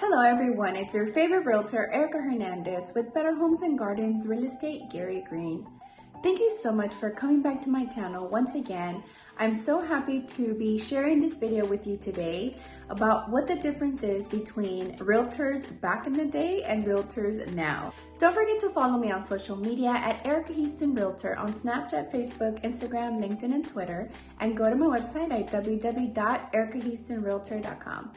Hello everyone, it's your favorite realtor, Erica Hernandez with Better Homes and Gardens Real Estate Gary Green. Thank you so much for coming back to my channel once again. I'm so happy to be sharing this video with you today about what the difference is between realtors back in the day and realtors now. Don't forget to follow me on social media at erikahoustonrealtor on Snapchat, Facebook, Instagram, LinkedIn, and Twitter, and go to my website at www.erikahoustonrealtor.com.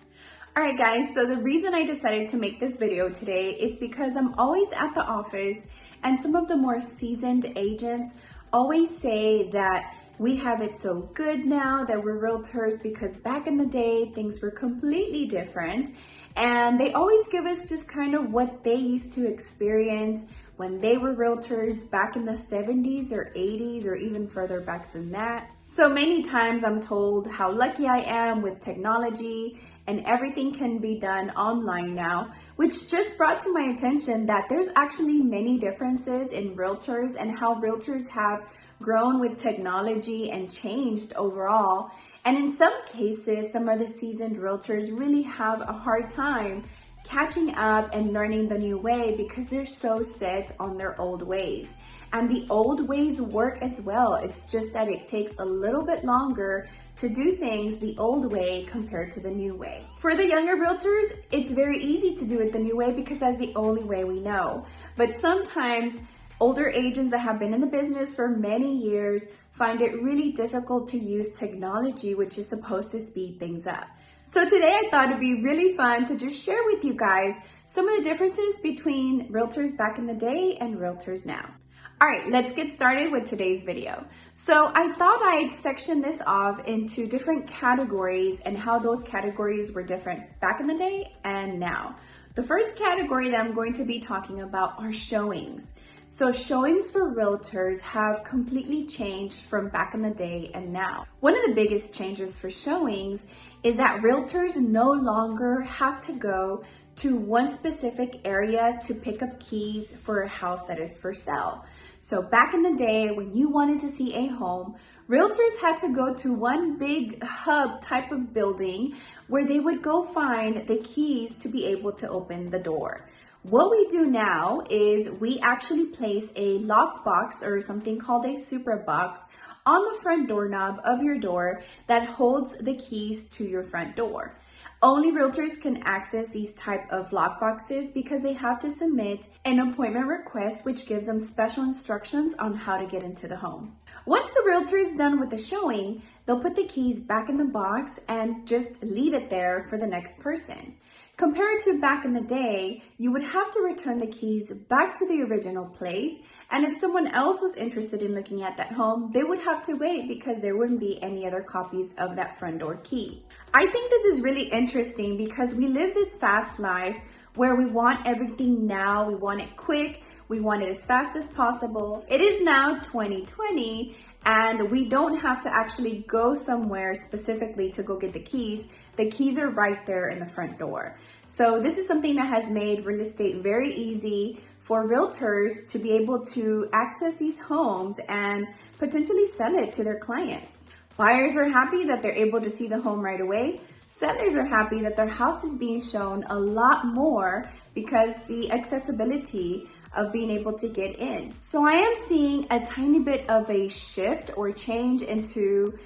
Alright guys, so the reason I decided to make this video today is because I'm always at the office and some of the more seasoned agents always say that we have it so good now that we're realtors because back in the day things were completely different, and they always give us just kind of what they used to experience when they were realtors back in the 70s or 80s or even further back than that. So many times I'm told how lucky I am with technology and everything can be done online now, which just brought to my attention that there's actually many differences in realtors and how realtors have grown with technology and changed overall. And in some cases, some of the seasoned realtors really have a hard time catching up and learning the new way because they're so set on their old ways. And the old ways work as well. It's just that it takes a little bit longer to do things the old way compared to the new way. For the younger realtors, it's very easy to do it the new way because that's the only way we know. But sometimes older agents that have been in the business for many years find it really difficult to use technology, which is supposed to speed things up. So today I thought it'd be really fun to just share with you guys some of the differences between realtors back in the day and realtors now. All right, let's get started with today's video. So I thought I'd section this off into different categories and how those categories were different back in the day and now. The first category that I'm going to be talking about are showings. So showings for realtors have completely changed from back in the day and now. One of the biggest changes for showings is that realtors no longer have to go to one specific area to pick up keys for a house that is for sale. So back in the day, when you wanted to see a home, realtors had to go to one big hub type of building where they would go find the keys to be able to open the door. What we do now is we actually place a lock box or something called a super box on the front doorknob of your door that holds the keys to your front door. Only realtors can access these type of lock boxes because they have to submit an appointment request, which gives them special instructions on how to get into the home. Once the realtor is done with the showing, they'll put the keys back in the box and just leave it there for the next person. Compared to back in the day, you would have to return the keys back to the original place, and if someone else was interested in looking at that home, they would have to wait because there wouldn't be any other copies of that front door key. I think this is really interesting because we live this fast life where we want everything now, we want it quick, we want it as fast as possible. It is now 2020 and we don't have to actually go somewhere specifically to go get the keys. The keys are right there in the front door. So this is something that has made real estate very easy for realtors to be able to access these homes and potentially sell it to their clients. Buyers are happy that they're able to see the home right away. Sellers are happy that their house is being shown a lot more because the accessibility of being able to get in. So I am seeing a tiny bit of a shift or change into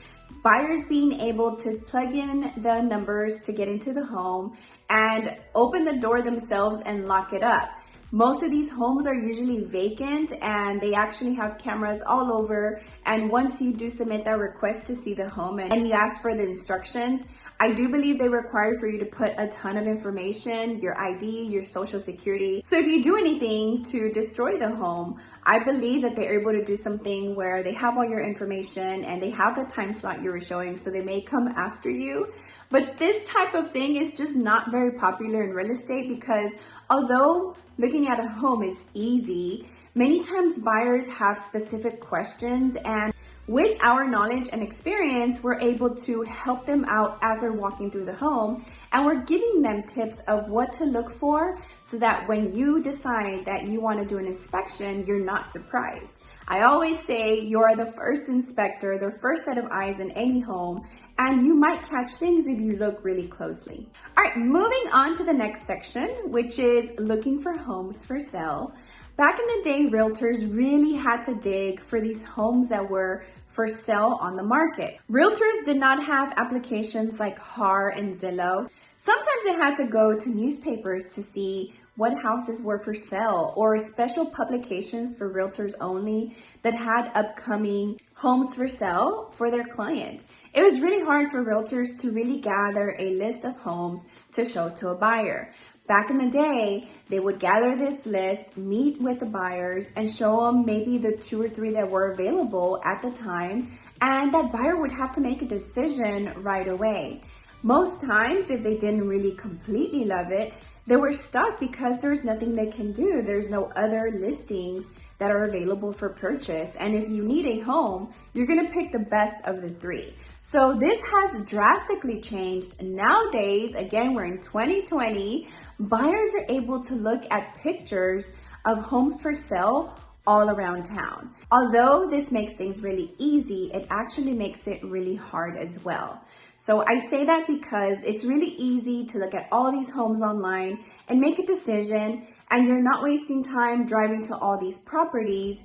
buyers being able to plug in the numbers to get into the home and open the door themselves and lock it up. Most of these homes are usually vacant and they actually have cameras all over. And once you do submit that request to see the home and you ask for the instructions, I do believe they require for you to put a ton of information, your ID, your social security. So if you do anything to destroy the home, I believe that they're able to do something where they have all your information and they have the time slot you were showing, so they may come after you. But this type of thing is just not very popular in real estate because although looking at a home is easy, many times buyers have specific questions, and with our knowledge and experience, we're able to help them out as they're walking through the home, and we're giving them tips of what to look for so that when you decide that you want to do an inspection, you're not surprised. I always say you're the first inspector, the first set of eyes in any home, and you might catch things if you look really closely. All right, moving on to the next section, which is looking for homes for sale. Back in the day, realtors really had to dig for these homes that were for sale on the market. Realtors did not have applications like HAR and Zillow. Sometimes they had to go to newspapers to see what houses were for sale, or special publications for realtors only that had upcoming homes for sale for their clients. It was really hard for realtors to really gather a list of homes to show to a buyer. Back in the day, they would gather this list, meet with the buyers, and show them maybe the 2 or 3 that were available at the time, and that buyer would have to make a decision right away. Most times, if they didn't really completely love it, they were stuck because there's nothing they can do. There's no other listings that are available for purchase. And if you need a home, you're gonna pick the best of the 3. So this has drastically changed. Nowadays, again, we're in 2020, buyers are able to look at pictures of homes for sale all around town. Although this makes things really easy, it actually makes it really hard as well. So I say that because it's really easy to look at all these homes online and make a decision, and you're not wasting time driving to all these properties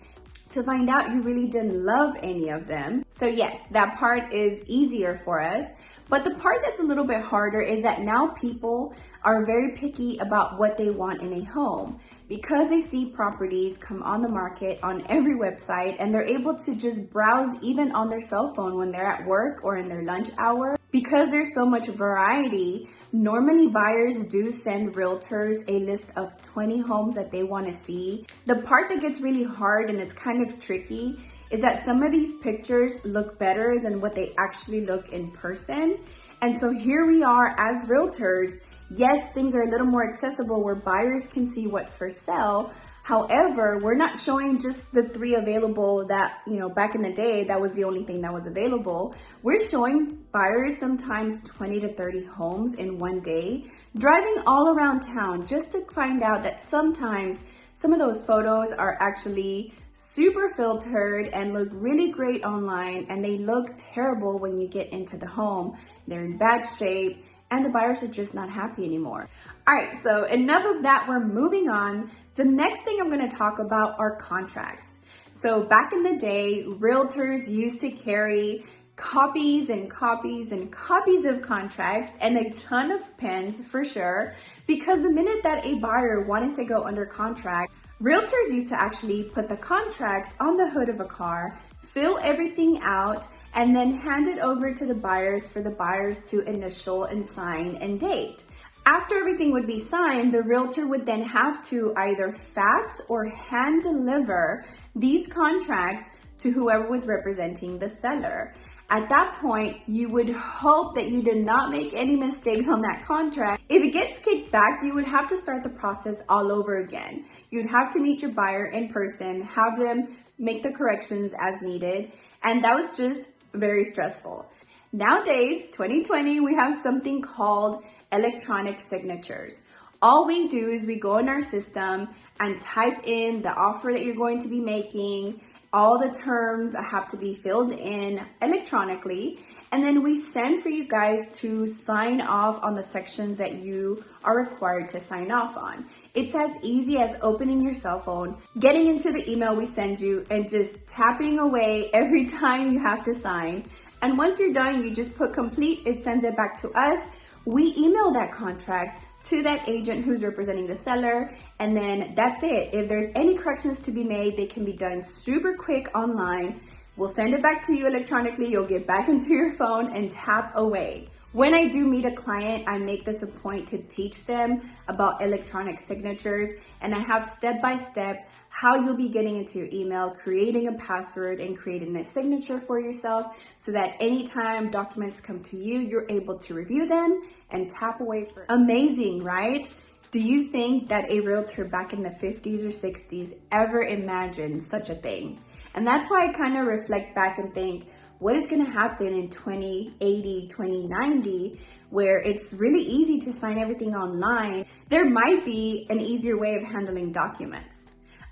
to find out you really didn't love any of them. So yes, that part is easier for us. But the part that's a little bit harder is that now people are very picky about what they want in a home, because they see properties come on the market on every website, and they're able to just browse even on their cell phone when they're at work or in their lunch hour. Because there's so much variety, normally buyers do send realtors a list of 20 homes that they want to see. The part that gets really hard, and it's kind of tricky, is that some of these pictures look better than what they actually look in person. And so here we are as realtors. Yes, things are a little more accessible where buyers can see what's for sale. However, we're not showing just the 3 available that, back in the day, that was the only thing that was available. We're showing buyers sometimes 20 to 30 homes in one day, driving all around town just to find out that sometimes some of those photos are actually super filtered and look really great online, and they look terrible when you get into the home. They're in bad shape, and the buyers are just not happy anymore. All right, so enough of that, we're moving on. The next thing I'm gonna talk about are contracts. So back in the day, realtors used to carry copies and copies and copies of contracts and a ton of pens for sure, because the minute that a buyer wanted to go under contract, realtors used to actually put the contracts on the hood of a car, fill everything out, and then hand it over to the buyers for the buyers to initial and sign and date. After everything would be signed, the realtor would then have to either fax or hand deliver these contracts to whoever was representing the seller. At that point, you would hope that you did not make any mistakes on that contract. If it gets kicked back, you would have to start the process all over again. You'd have to meet your buyer in person, have them make the corrections as needed, and that was just very stressful. Nowadays, 2020, we have something called electronic signatures. All we do is we go in our system and type in the offer that you're going to be making. All the terms have to be filled in electronically, and then we send for you guys to sign off on the sections that you are required to sign off on. It's as easy as opening your cell phone, getting into the email we send you, and just tapping away every time you have to sign. And once you're done, you just put complete, it sends it back to us. We email that contract to that agent who's representing the seller, and then that's it. If there's any corrections to be made, they can be done super quick online. We'll send it back to you electronically. You'll get back into your phone and tap away. When I do meet a client, I make this a point to teach them about electronic signatures, and I have step-by-step how you'll be getting into your email, creating a password, and creating a signature for yourself so that anytime documents come to you, you're able to review them and tap away for it. Amazing, right? Do you think that a realtor back in the 50s or 60s ever imagined such a thing? And that's why I kind of reflect back and think, what is going to happen in 2080, 2090, where it's really easy to sign everything online? There might be an easier way of handling documents.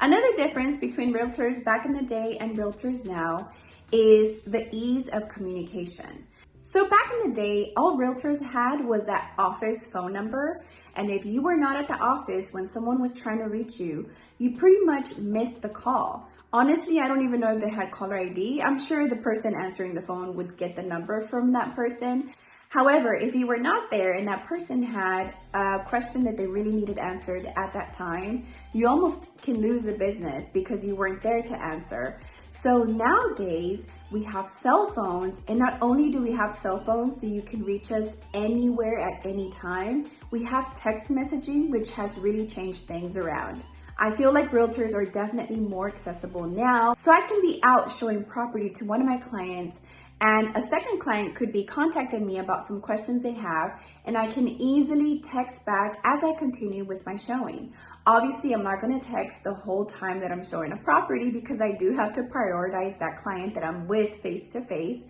Another difference between realtors back in the day and realtors now is the ease of communication. So back in the day, all realtors had was that office phone number. And if you were not at the office when someone was trying to reach you, you pretty much missed the call. Honestly, I don't even know if they had caller ID. I'm sure the person answering the phone would get the number from that person. However, if you were not there and that person had a question that they really needed answered at that time, you almost can lose the business because you weren't there to answer. So nowadays we have cell phones, and not only do we have cell phones so you can reach us anywhere at any time, we have text messaging, which has really changed things around. I feel like realtors are definitely more accessible now, so I can be out showing property to one of my clients, and a second client could be contacting me about some questions they have, and I can easily text back as I continue with my showing. Obviously, I'm not going to text the whole time that I'm showing a property because I do have to prioritize that client that I'm with face to face.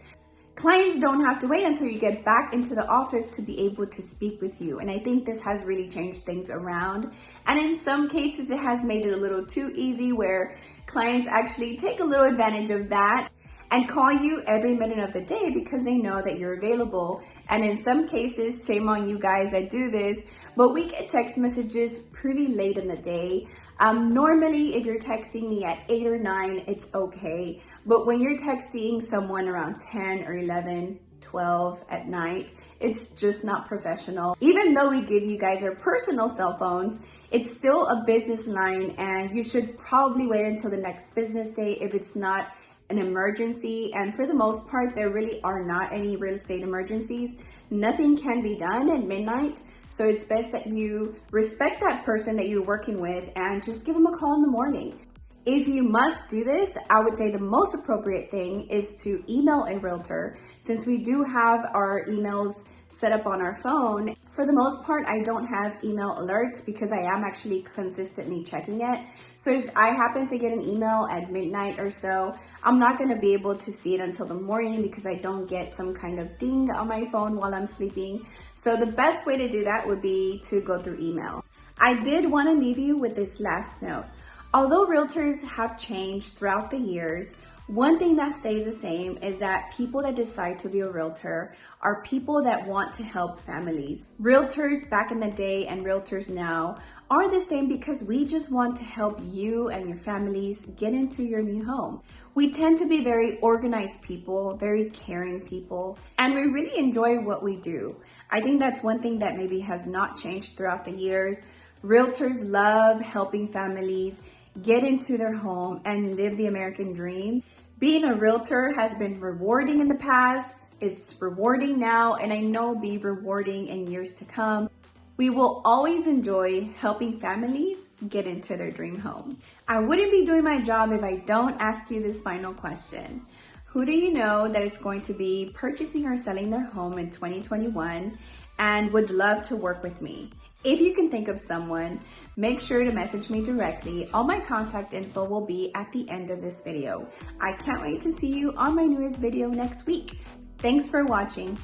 Clients don't have to wait until you get back into the office to be able to speak with you. And I think this has really changed things around. And in some cases, it has made it a little too easy where clients actually take a little advantage of that and call you every minute of the day because they know that you're available. And in some cases, shame on you guys that do this, but we get text messages pretty late in the day. Normally, if you're texting me at 8 or 9, it's okay. But when you're texting someone around 10 or 11, 12 at night, it's just not professional. Even though we give you guys our personal cell phones, it's still a business line, and you should probably wait until the next business day if it's not an emergency. And for the most part, there really are not any real estate emergencies. Nothing can be done at midnight. So it's best that you respect that person that you're working with and just give them a call in the morning. If you must do this, I would say the most appropriate thing is to email a realtor. Since we do have our emails set up on our phone, for the most part, I don't have email alerts because I am actually consistently checking it. So if I happen to get an email at midnight or so, I'm not going to be able to see it until the morning because I don't get some kind of ding on my phone while I'm sleeping. So the best way to do that would be to go through email. I did want to leave you with this last note. Although realtors have changed throughout the years, one thing that stays the same is that people that decide to be a realtor are people that want to help families. Realtors back in the day and realtors now are the same because we just want to help you and your families get into your new home. We tend to be very organized people, very caring people, and we really enjoy what we do. I think that's one thing that maybe has not changed throughout the years. Realtors love helping families get into their home and live the American dream. Being a realtor has been rewarding in the past, it's rewarding now, and I know will be rewarding in years to come. We will always enjoy helping families get into their dream home. I wouldn't be doing my job if I don't ask you this final question. Who do you know that is going to be purchasing or selling their home in 2021 and would love to work with me? If you can think of someone, make sure to message me directly. All my contact info will be at the end of this video. I can't wait to see you on my newest video next week. Thanks for watching.